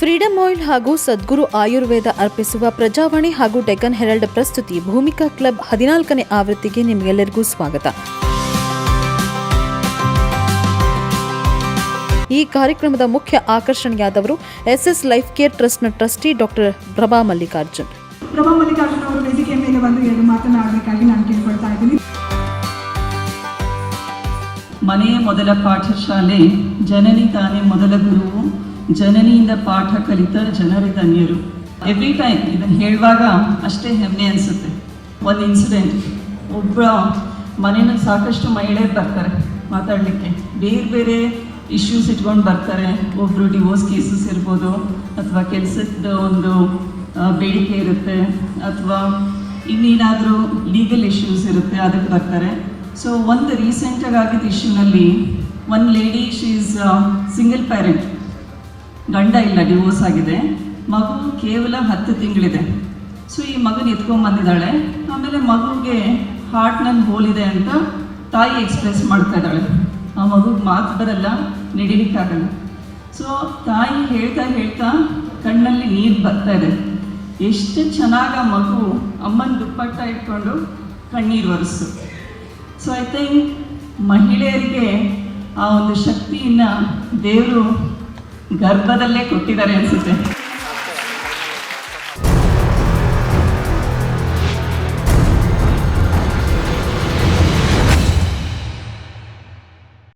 Freedom oil ಹಾಗೂ ಸದ್ಗುರು ಆಯುರ್ವೇದ ಅರ್ಪಿಸುವ ಪ್ರಜಾವಾಣಿ ಹಾಗೂ ಡೆಕ್ಕನ್ ಹೆರಾಲ್ಡ್ ಪ್ರಸ್ತುತಿ ಭೂಮಿಕಾ ಕ್ಲಬ್ 14ನೇ ಆವೃತ್ತಿಗೆ ನಿಮಗೆಲ್ಲರಿಗೂ ಸ್ವಾಗತ. ಈ ಕಾರ್ಯಕ್ರಮದ ಮುಖ್ಯ ಆಕರ್ಷಣೆಯಾದವರು ಎಸ್ಎಸ್ ಲೈಫ್ ಕೇರ್ ಟ್ರಸ್ಟ್ನ ಟ್ರಸ್ಟಿ ಡಾಕ್ಟರ್ ಪ್ರಭಾ ಮಲ್ಲಿಕಾರ್ಜುನ್. ಅವರು ವೇದಿಕೆ ಮೇಲೆ ಬಂದು ಎರಡು ಮಾತನಾಡಬೇಕಾಗಿ ನಾನು ಕೇಳ್ಕೊಳ್ತಾ ಇದ್ದೀನಿ. ಮನೆಯ ಮೊದಲ ಪಾಠಶಾಲೆ, ಜನನಿ ತಾನೇ ಮೊದಲ ಗುರುವು, ಜನನಿಯಿಂದ ಪಾಠ ಕಲಿತ ಜನರೇ ಧನ್ಯರು. ಎವ್ರಿ ಟೈಮ್ ಇದನ್ನು ಹೇಳುವಾಗ ಅಷ್ಟೇ ಹೆಮ್ಮೆ ಅನಿಸುತ್ತೆ. ಒಂದು ಇನ್ಸಿಡೆಂಟ್, ಒಬ್ಬ ಮನೆಯಲ್ಲಿ ಸಾಕಷ್ಟು ಮಹಿಳೆಯರು ಬರ್ತಾರೆ ಮಾತಾಡಲಿಕ್ಕೆ, ಬೇರೆ ಬೇರೆ ಇಶ್ಯೂಸ್ ಇಟ್ಕೊಂಡು ಬರ್ತಾರೆ. ಒಬ್ಬರು ಡಿವೋರ್ಸ್ ಕೇಸಸ್ ಇರ್ಬೋದು, ಅಥವಾ ಕೆಲಸದ ಒಂದು ಬೇಡಿಕೆ ಇರುತ್ತೆ, ಅಥವಾ ಇನ್ನೇನಾದರೂ ಲೀಗಲ್ ಇಶ್ಯೂಸ್ ಇರುತ್ತೆ, ಅದಕ್ಕೆ ಬರ್ತಾರೆ. ಸೊ ಒಂದು ರೀಸೆಂಟಾಗಿ ಆಗಿದ್ದ ಇಶ್ಯೂನಲ್ಲಿ ಒಂದು lady, she is single parent, ಗಂಡ ಇಲ್ಲ, ಡಿವೋರ್ಸ್ ಆಗಿದೆ, ಮಗು ಕೇವಲ 10 ತಿಂಗಳಿದೆ. ಸೊ ಈ ಮಗನ ಎತ್ಕೊಂಡ್ಬಂದಿದ್ದಾಳೆ. ಆಮೇಲೆ ಮಗುಗೆ ಹಾರ್ಟ್ನಲ್ಲಿ ಹೋಲಿದೆ ಅಂತ ತಾಯಿ ಎಕ್ಸ್ಪ್ರೆಸ್ ಮಾಡ್ತಾ ಇದ್ದಾಳೆ. ಆ ಮಗುಗೆ ಮಾತು ಬರಲ್ಲ, ನಡಿಲಿಕ್ಕಾಗಲ್ಲ. ಸೊ ತಾಯಿ ಹೇಳ್ತಾ ಕಣ್ಣಲ್ಲಿ ನೀರು ಬರ್ತಾ ಇದೆ. ಎಷ್ಟು ಚೆನ್ನಾಗಿ ಆ ಮಗು ಅಮ್ಮನ ದುಪ್ಪಟ್ಟ ಇಟ್ಕೊಂಡು ಕಣ್ಣೀರು ಒರೆಸು. ಸೊ ಐ ಥಿಂಕ್ ಮಹಿಳೆಯರಿಗೆ ಆ ಒಂದು ಶಕ್ತಿಯನ್ನು ದೇವರು ಗರ್ಭದಲ್ಲೇ ಕೊಟ್ಟಿದ್ದಾರೆ ಅನಿಸುತ್ತೆ.